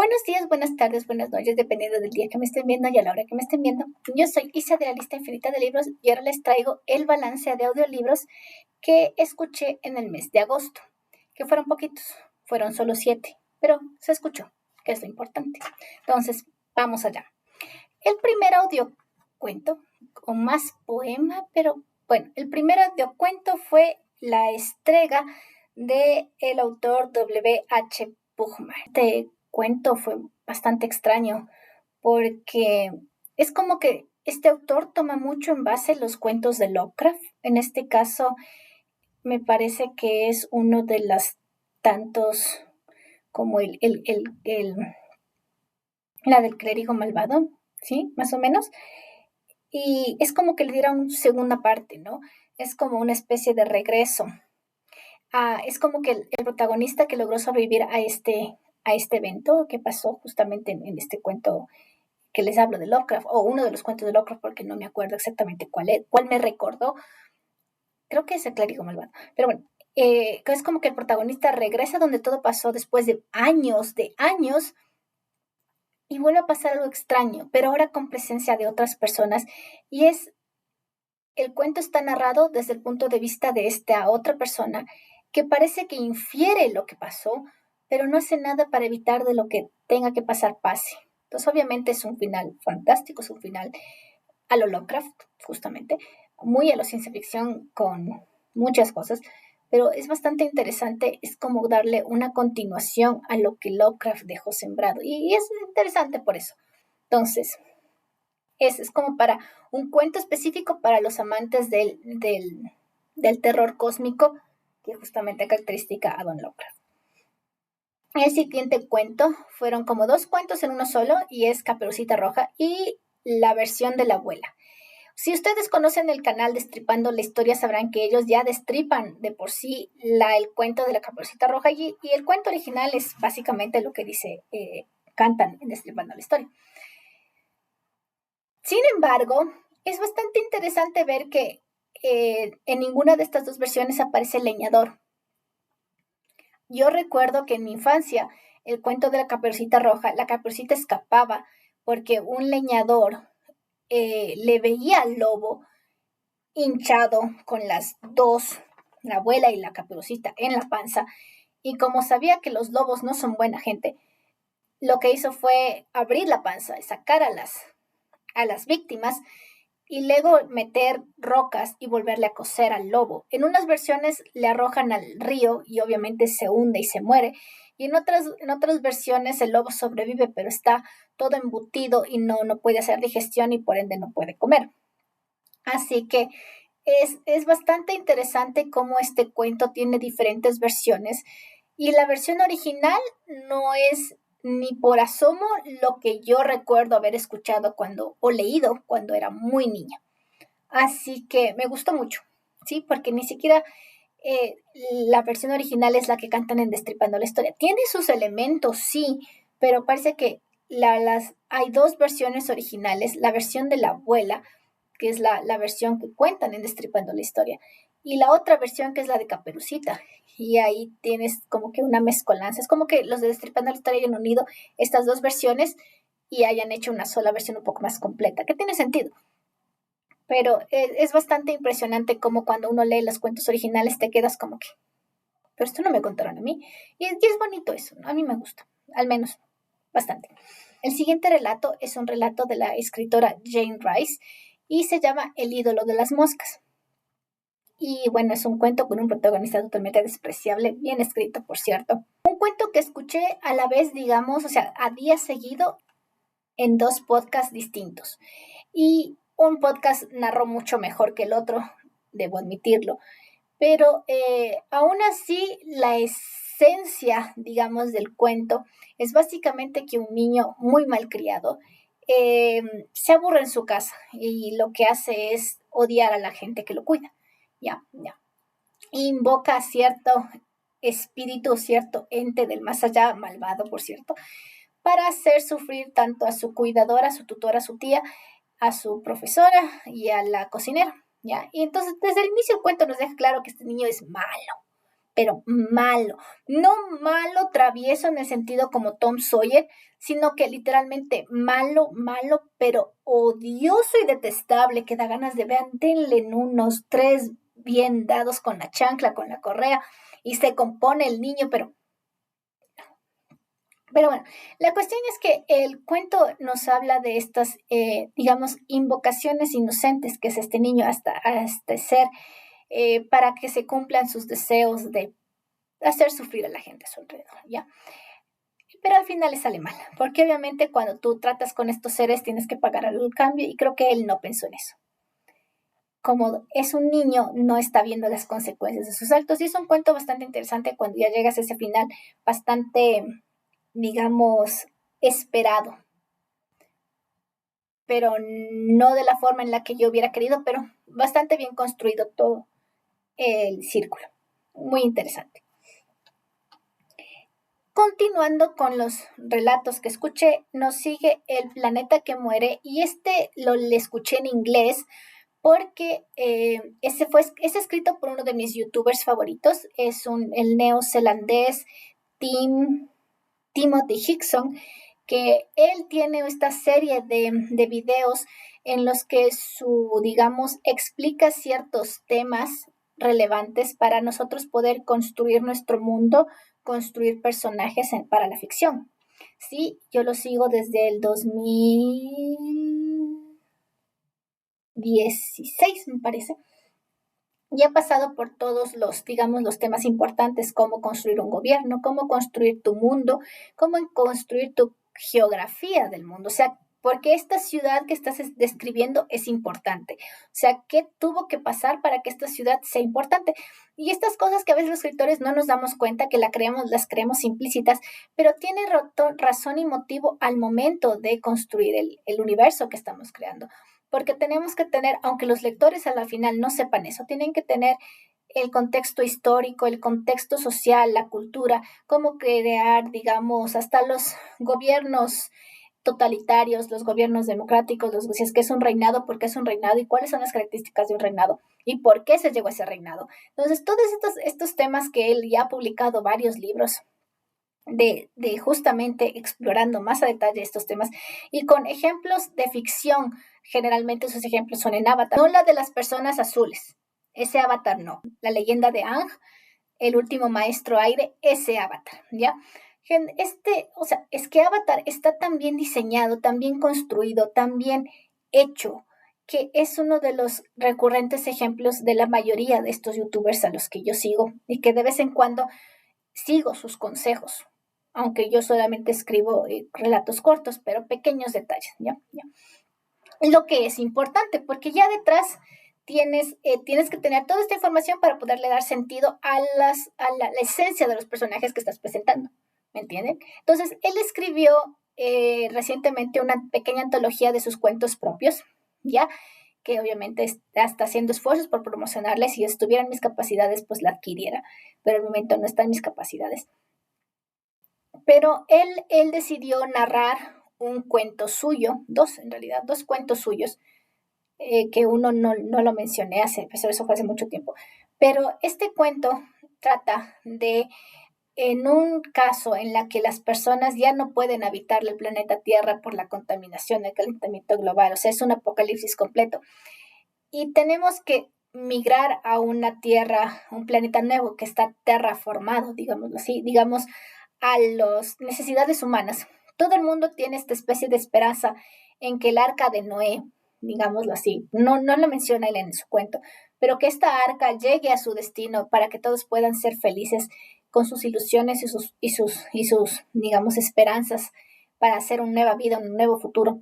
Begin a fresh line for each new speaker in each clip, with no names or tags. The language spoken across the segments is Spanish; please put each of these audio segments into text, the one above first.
Buenos días, buenas tardes, buenas noches, dependiendo del día que me estén viendo y a la hora que me estén viendo. Yo soy Isa de la lista infinita de libros y ahora les traigo el balance de audiolibros que escuché en el mes de agosto, que fueron poquitos, fueron solo 7, pero se escuchó, que es lo importante. Entonces, vamos allá. El primer audiocuento, o más poema, pero bueno, el primer audiocuento fue La estrega de el autor W.H. Puchman. Este cuento fue bastante extraño porque es como que este autor toma mucho en base los cuentos de Lovecraft. En este caso, me parece que es uno de los tantos como la del clérigo malvado, ¿sí? Más o menos. Y es como que le diera una segunda parte, ¿no? Es como una especie de regreso. Es como que el protagonista que logró sobrevivir a este evento que pasó justamente en este cuento que les hablo de Lovecraft, o uno de los cuentos de Lovecraft, porque no me acuerdo exactamente cuál me recordó. Creo que es el clérigo malvado. Pero bueno, es como que el protagonista regresa donde todo pasó después de años, y vuelve a pasar algo extraño, pero ahora con presencia de otras personas. Y el cuento está narrado desde el punto de vista de esta otra persona que parece que infiere lo que pasó, pero no hace nada para evitar de lo que tenga que pasar pase. Entonces, obviamente es un final fantástico, es un final a lo Lovecraft, justamente, muy a lo ciencia ficción con muchas cosas, pero es bastante interesante, es como darle una continuación a lo que Lovecraft dejó sembrado, y es interesante por eso. Entonces, es como para un cuento específico para los amantes del terror cósmico, que justamente característica a Don Lovecraft. El siguiente cuento fueron como 2 cuentos en uno solo, y es Caperucita Roja y la versión de la abuela. Si ustedes conocen el canal Destripando la Historia, sabrán que ellos ya destripan de por sí el cuento de la Caperucita Roja, y el cuento original es básicamente lo que dice, cantan en Destripando la Historia. Sin embargo, es bastante interesante ver que en ninguna de estas dos versiones aparece el leñador. Yo recuerdo que en mi infancia, el cuento de la Caperucita Roja, la Caperucita escapaba porque un leñador le veía al lobo hinchado con las dos, la abuela y la Caperucita, en la panza, y como sabía que los lobos no son buena gente, lo que hizo fue abrir la panza y sacar a las víctimas y luego meter rocas y volverle a coser al lobo. En unas versiones le arrojan al río y obviamente se hunde y se muere, y en otras versiones el lobo sobrevive, pero está todo embutido y no puede hacer digestión y por ende no puede comer. Así que es bastante interesante cómo este cuento tiene diferentes versiones, y la versión original no es ni por asomo lo que yo recuerdo haber escuchado o leído cuando era muy niña. Así que me gustó mucho, ¿sí? Porque ni siquiera la versión original es la que cantan en Destripando la Historia. Tiene sus elementos, sí, pero parece que hay 2 versiones originales, la versión de la abuela, que es la versión que cuentan en Destripando la Historia, y la otra versión que es la de Caperucita. Y ahí tienes como que una mezcolanza. Es como que los de Destripando la Historia hayan unido estas 2 versiones y hayan hecho una sola versión un poco más completa, que tiene sentido. Pero es bastante impresionante como cuando uno lee los cuentos originales te quedas como que, pero esto no me contaron a mí. Y es bonito eso, ¿no? A mí me gusta, al menos bastante. El siguiente relato es un relato de la escritora Jane Rice y se llama El ídolo de las moscas. Y bueno, es un cuento con un protagonista totalmente despreciable, bien escrito, por cierto. Un cuento que escuché a la vez, digamos, o sea, a día seguido en 2 podcasts distintos. Y un podcast narró mucho mejor que el otro, debo admitirlo. Pero aún así, la esencia, digamos, del cuento es básicamente que un niño muy malcriado se aburre en su casa y lo que hace es odiar a la gente que lo cuida. Ya. Invoca a cierto espíritu, cierto ente del más allá, malvado, por cierto, para hacer sufrir tanto a su cuidadora, a su tutora, a su tía, a su profesora y a la cocinera, ¿ya? Y entonces desde el inicio el cuento nos deja claro que este niño es malo, pero malo. No malo, travieso en el sentido como Tom Sawyer, sino que literalmente malo, malo, pero odioso y detestable, que da ganas de ver, denle en unos 3 bien dados con la chancla, con la correa, y se compone el niño, pero bueno, la cuestión es que el cuento nos habla de estas, digamos, invocaciones inocentes que es este niño hasta ser, para que se cumplan sus deseos de hacer sufrir a la gente a su alrededor, ¿ya? Pero al final le sale mal, porque obviamente cuando tú tratas con estos seres tienes que pagar algo al cambio y creo que él no pensó en eso. Como es un niño, no está viendo las consecuencias de sus actos y es un cuento bastante interesante cuando ya llegas a ese final bastante, digamos, esperado, pero no de la forma en la que yo hubiera querido, pero bastante bien construido todo el círculo. Muy interesante. Continuando con los relatos que escuché, nos sigue El planeta que muere y le escuché en inglés porque es escrito por uno de mis youtubers favoritos, el neozelandés Timothy Hickson, que él tiene esta serie de videos en los que digamos, explica ciertos temas relevantes para nosotros poder construir nuestro mundo, construir personajes para la ficción. Sí, yo lo sigo desde el 2016, me parece. Y ha pasado por todos digamos, los temas importantes, cómo construir un gobierno, cómo construir tu mundo, cómo construir tu geografía del mundo. O sea, porque esta ciudad que estás describiendo es importante. O sea, ¿qué tuvo que pasar para que esta ciudad sea importante? Y estas cosas que a veces los escritores no nos damos cuenta, que las creemos implícitas, pero tiene razón y motivo al momento de construir el universo que estamos creando, porque tenemos que tener, aunque los lectores a la final no sepan eso, tienen que tener el contexto histórico, el contexto social, la cultura, cómo crear, digamos, hasta los gobiernos totalitarios, los gobiernos democráticos, si es que es un reinado, por qué es un reinado y cuáles son las características de un reinado y por qué se llegó a ese reinado. Entonces, todos estos temas que él ya ha publicado varios libros de justamente explorando más a detalle estos temas y con ejemplos de ficción. Generalmente esos ejemplos son en Avatar, no la de las personas azules, ese Avatar no, la leyenda de Aang, el último maestro aire, ese Avatar, ¿ya? O sea, es que Avatar está tan bien diseñado, tan bien construido, tan bien hecho, que es uno de los recurrentes ejemplos de la mayoría de estos youtubers a los que yo sigo y que de vez en cuando sigo sus consejos, aunque yo solamente escribo relatos cortos, pero pequeños detalles, ¿ya? ¿ya? Lo que es importante, porque ya detrás tienes que tener toda esta información para poderle dar sentido a la esencia de los personajes que estás presentando, ¿me entienden? Entonces, él escribió recientemente una pequeña antología de sus cuentos propios, ¿ya? Que obviamente está haciendo esfuerzos por promocionarla y si estuvieran mis capacidades, pues la adquiriera, pero al momento no están mis capacidades. Pero él decidió narrar un cuento suyo, en realidad, dos cuentos suyos, que uno no lo mencioné pero eso fue hace mucho tiempo. Pero este cuento trata de, en un caso en la que las personas ya no pueden habitar el planeta Tierra por la contaminación, el calentamiento global, o sea, es un apocalipsis completo. Y tenemos que migrar a una Tierra, un planeta nuevo que está terraformado, digámoslo así, digamos, a las necesidades humanas. Todo el mundo tiene esta especie de esperanza en que el arca de Noé, digámoslo así, no lo menciona él en su cuento, pero que esta arca llegue a su destino para que todos puedan ser felices con sus ilusiones y sus digamos, esperanzas para hacer una nueva vida, un nuevo futuro.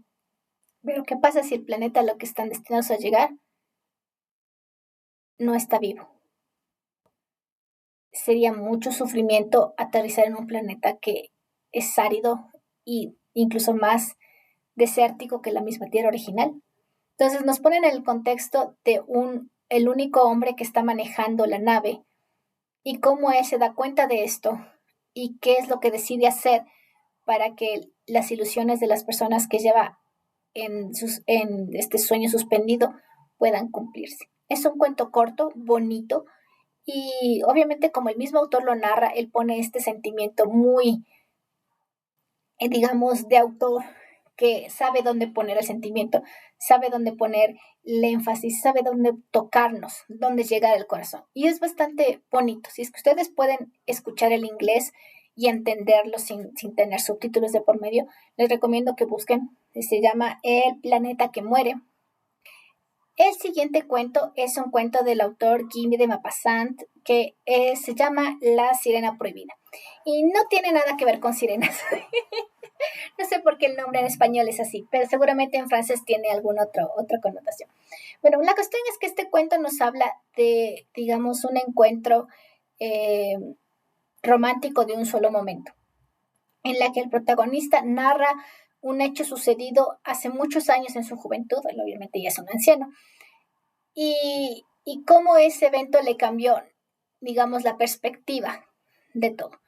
Pero ¿qué pasa si el planeta a lo que están destinados a llegar no está vivo? Sería mucho sufrimiento aterrizar en un planeta que es árido e incluso más desértico que la misma Tierra original. Entonces nos ponen en el contexto de el único hombre que está manejando la nave y cómo él se da cuenta de esto y qué es lo que decide hacer para que las ilusiones de las personas que lleva en este sueño suspendido puedan cumplirse. Es un cuento corto, bonito, Y obviamente como el mismo autor lo narra, él pone este sentimiento muy, digamos, de autor, que sabe dónde poner el sentimiento, sabe dónde poner el énfasis, sabe dónde tocarnos, dónde llegar al corazón. Y es bastante bonito. Si es que ustedes pueden escuchar el inglés y entenderlo sin tener subtítulos de por medio, les recomiendo que busquen. Se llama El planeta que muere. El siguiente cuento es un cuento del autor Guy de Maupassant que se llama La sirena prohibida. Y no tiene nada que ver con sirenas. No sé por qué el nombre en español es así, pero seguramente en francés tiene alguna otra connotación. Bueno, la cuestión es que este cuento nos habla de, digamos, un encuentro eh, romántico de un solo momento, en la que el protagonista narra un hecho sucedido hace muchos años en su juventud, él obviamente ya es un anciano, y cómo ese evento le cambió, digamos, la perspectiva de todo.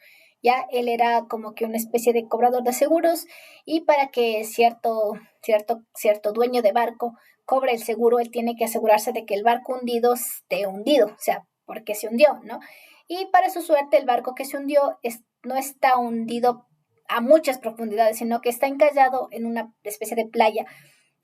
Ya él era como que una especie de cobrador de seguros y para que cierto dueño de barco cobre el seguro, él tiene que asegurarse de que el barco hundido esté hundido, o sea, porque se hundió, ¿no? Y para su suerte el barco que se hundió no está hundido a muchas profundidades, sino que está encallado en una especie de playa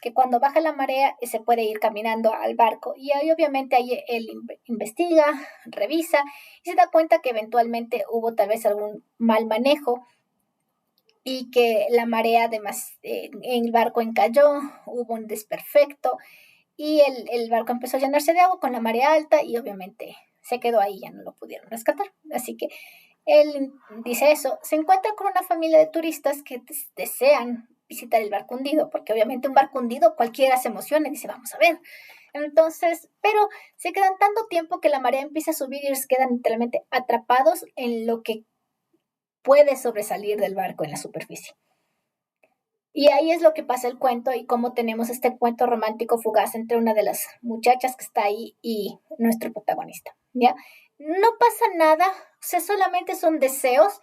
que cuando baja la marea se puede ir caminando al barco y ahí obviamente ahí él investiga, revisa y se da cuenta que eventualmente hubo tal vez algún mal manejo y que la marea además en el barco encalló, hubo un desperfecto y el barco empezó a llenarse de agua con la marea alta y obviamente se quedó ahí, ya no lo pudieron rescatar. Así que él dice eso, se encuentra con una familia de turistas que desean visitar el barco hundido, porque obviamente un barco hundido cualquiera se emociona y dice, vamos a ver. Entonces, pero se quedan tanto tiempo que la marea empieza a subir y ellos quedan literalmente atrapados en lo que puede sobresalir del barco en la superficie. Y ahí es lo que pasa el cuento y cómo tenemos este cuento romántico fugaz entre una de las muchachas que está ahí y nuestro protagonista, ¿ya? No pasa nada, o sea, solamente son deseos,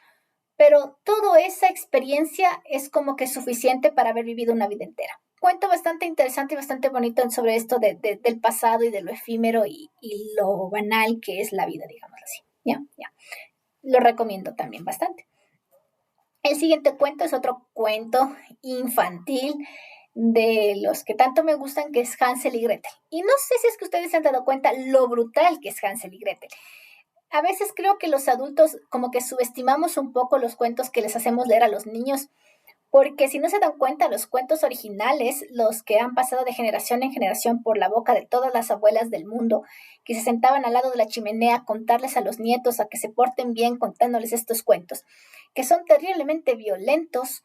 pero toda esa experiencia es como que suficiente para haber vivido una vida entera. Cuento bastante interesante y bastante bonito sobre esto del pasado y de lo efímero y lo banal que es la vida, digamos así. ¿Ya? Ya. Lo recomiendo también bastante. El siguiente cuento es otro cuento infantil de los que tanto me gustan, que es Hansel y Gretel. Y no sé si es que ustedes se han dado cuenta lo brutal que es Hansel y Gretel. A veces creo que los adultos como que subestimamos un poco los cuentos que les hacemos leer a los niños, porque si no se dan cuenta, los cuentos originales, los que han pasado de generación en generación por la boca de todas las abuelas del mundo, que se sentaban al lado de la chimenea a contarles a los nietos a que se porten bien contándoles estos cuentos, que son terriblemente violentos,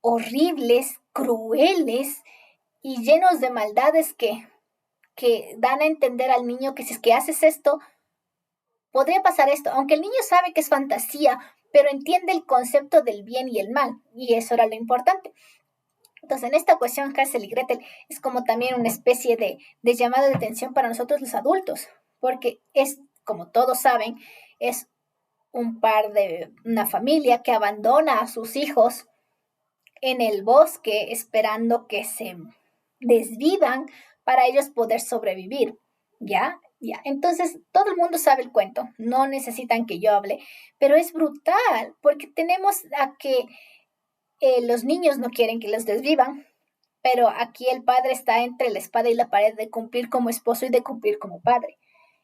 horribles, crueles y llenos de maldades que dan a entender al niño que si es que haces esto, podría pasar esto, aunque el niño sabe que es fantasía, pero entiende el concepto del bien y el mal, y eso era lo importante. Entonces, en esta cuestión, Hansel y Gretel es como también una especie de llamada de atención para nosotros los adultos, porque es, como todos saben, es una familia que abandona a sus hijos en el bosque esperando que se desvivan para ellos poder sobrevivir, ¿ya? Ya, entonces todo el mundo sabe el cuento, no necesitan que yo hable, pero es brutal porque tenemos a que los niños no quieren que los desvivan, pero aquí el padre está entre la espada y la pared de cumplir como esposo y de cumplir como padre.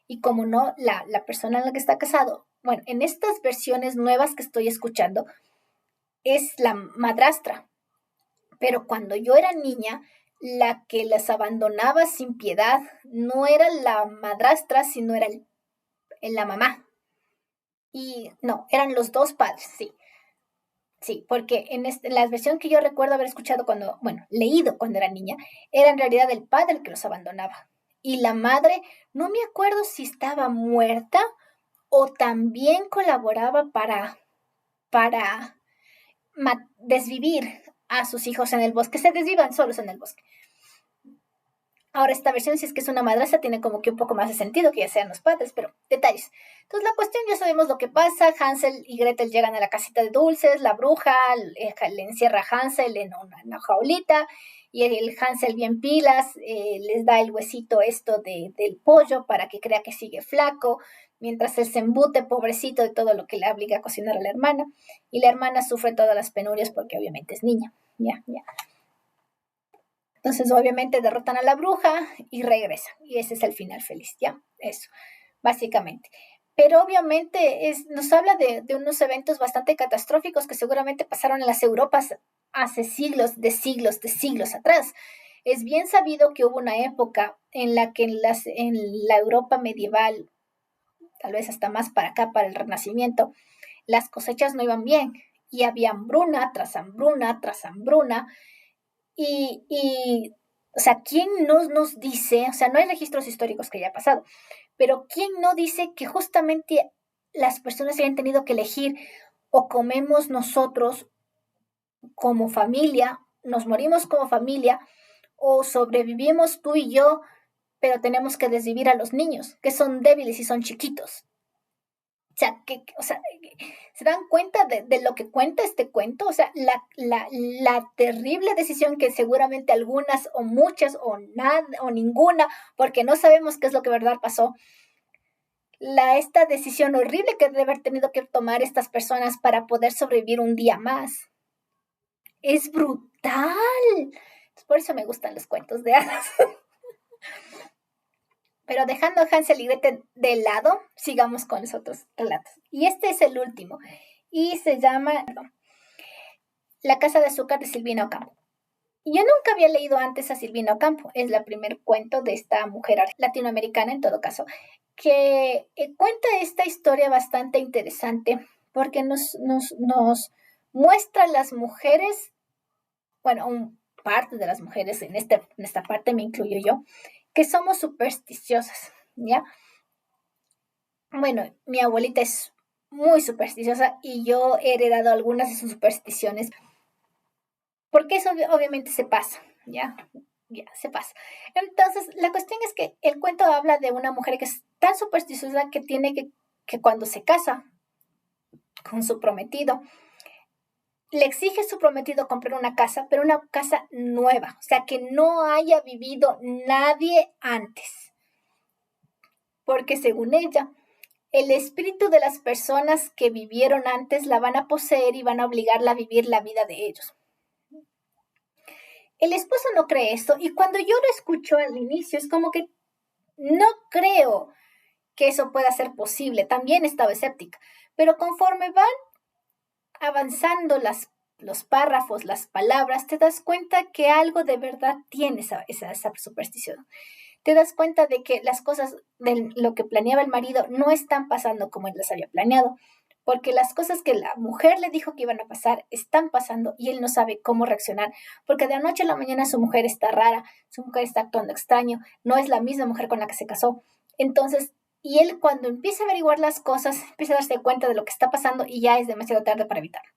Y como no, la persona en la que está casado, bueno, en estas versiones nuevas que estoy escuchando, es la madrastra, pero cuando yo era niña, la que las abandonaba sin piedad no era la madrastra, sino era la mamá. Y no, eran los dos padres, sí. Sí, porque la versión que yo recuerdo haber escuchado bueno, leído cuando era niña, era en realidad el padre el que los abandonaba. Y la madre, no me acuerdo si estaba muerta o también colaboraba para desvivir a sus hijos en el bosque, se desvivan solos en el bosque. Ahora esta versión, si es que es una madrastra, tiene como que un poco más de sentido que ya sean los padres, pero detalles. Entonces la cuestión, ya sabemos lo que pasa. Hansel y Gretel llegan a la casita de dulces, la bruja le encierra a Hansel en una jaulita, y el Hansel bien pilas, les da el huesito del pollo para que crea que sigue flaco, mientras él se embute, pobrecito, de todo lo que le obliga a cocinar a la hermana, y la hermana sufre todas las penurias porque obviamente es niña. Ya, ya. Entonces, obviamente, derrotan a la bruja y regresan. Y ese es el final feliz, ¿ya? Eso, básicamente. Pero obviamente nos habla de unos eventos bastante catastróficos que seguramente pasaron en las Europas hace siglos, de siglos atrás. Es bien sabido que hubo una época en la que en la Europa medieval, tal vez hasta más para acá, para el Renacimiento, las cosechas no iban bien. Y había hambruna tras hambruna tras hambruna, y, o sea, ¿quién nos dice? O sea, no hay registros históricos que haya pasado, pero ¿quién no dice que justamente las personas hayan tenido que elegir o comemos nosotros como familia, nos morimos como familia, o sobrevivimos tú y yo, pero tenemos que desvivir a los niños, que son débiles y son chiquitos? O sea, ¿se dan cuenta de lo que cuenta este cuento? O sea, la terrible decisión que seguramente algunas o muchas o nada o ninguna, porque no sabemos qué es lo que verdad pasó, esta decisión horrible que debe haber tenido que tomar estas personas para poder sobrevivir un día más. Es brutal. Por eso me gustan los cuentos de hadas. Pero dejando a Hansel y Gretel de lado, sigamos con los otros relatos. Y este es el último. Y se llama La casa de azúcar de Silvina Ocampo. Yo nunca había leído antes a Silvina Ocampo. Es el primer cuento de esta mujer latinoamericana, en todo caso, que cuenta esta historia bastante interesante porque nos muestra a las mujeres, bueno, parte de las mujeres, en esta parte me incluyo yo, que somos supersticiosas, ¿ya? Bueno, mi abuelita es muy supersticiosa y yo he heredado algunas de sus supersticiones, porque eso obviamente se pasa, ¿ya? Ya, se pasa. Entonces, la cuestión es que el cuento habla de una mujer que es tan supersticiosa que tiene que cuando se casa con su prometido, le exige a su prometido comprar una casa, pero una casa nueva, o sea, que no haya vivido nadie antes, porque según ella, el espíritu de las personas que vivieron antes la van a poseer y van a obligarla a vivir la vida de ellos. El esposo no cree esto, y cuando yo lo escucho al inicio es como que no creo que eso pueda ser posible. También estaba escéptica, pero conforme van avanzando los párrafos, las palabras, te das cuenta que algo de verdad tiene esa superstición. Te das cuenta de que las cosas de lo que planeaba el marido no están pasando como él las había planeado, porque las cosas que la mujer le dijo que iban a pasar están pasando y él no sabe cómo reaccionar, porque de anoche a la mañana su mujer está rara, su mujer está actuando extraño, no es la misma mujer con la que se casó. Entonces, y él cuando empieza a averiguar las cosas, empieza a darse cuenta de lo que está pasando y ya es demasiado tarde para evitarlo.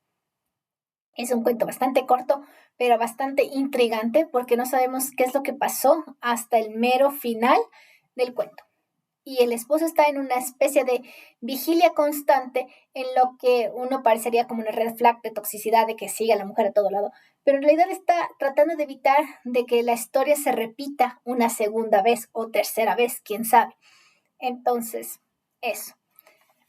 Es un cuento bastante corto, pero bastante intrigante porque no sabemos qué es lo que pasó hasta el mero final del cuento. Y el esposo está en una especie de vigilia constante en lo que uno parecería como una red flag de toxicidad, de que sigue a la mujer a todo lado, pero en realidad está tratando de evitar de que la historia se repita una segunda vez o tercera vez, quién sabe. Entonces, eso.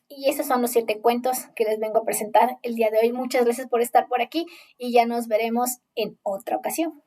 Y esos son los 7 cuentos que les vengo a presentar el día de hoy. Muchas gracias por estar por aquí y ya nos veremos en otra ocasión.